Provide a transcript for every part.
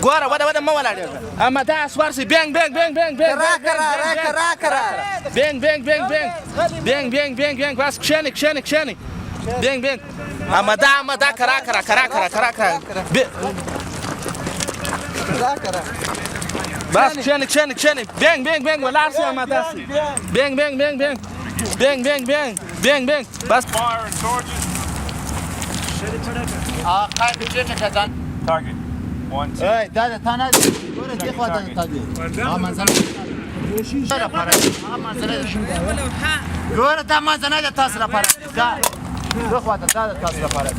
ګوره وده مه ولاړېږه اما دا سوار سي بینګ بینګ بینګ بینګ بینګ بینګ بینګ بینګ بینګ بینګ بینګ بینګ بس کښېنئ بینګ بینګ اما دا کرا بس کښېنئ بینګ بینګ بینګ ولاړ سي اما داسې بینګ بینګ بینګ بینګ بینګ بینګ بینګ بینګ بینګ بس Target. 1, 2. دا تا نه ګوره دې خوا ته تا دی منځنۍ ګوره دا منځنۍ د تاسو لپاره دا دې خوا ته دا د تاسو لپاره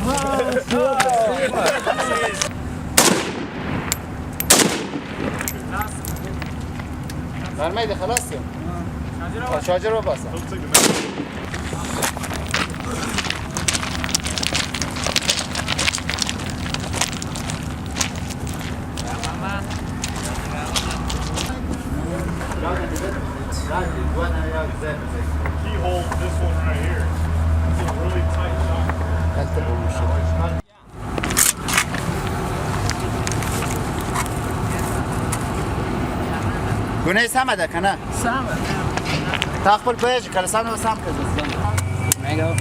مرمۍ دې خلاص دی شارجر وباسه He holds this one right here. It's a really tight shot. ګونې سمه ده که نه تا خپل پوهېږې که له سم نه سم کړه Mango.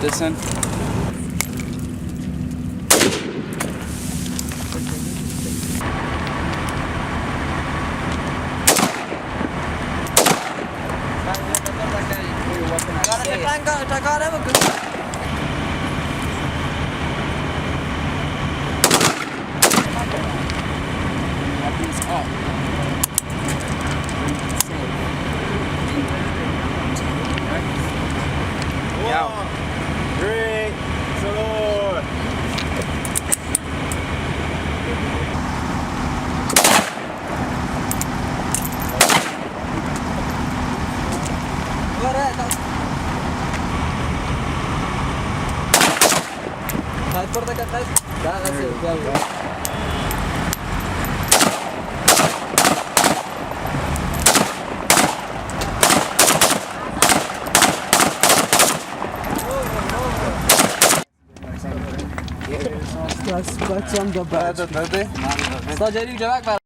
This one. That's on the back.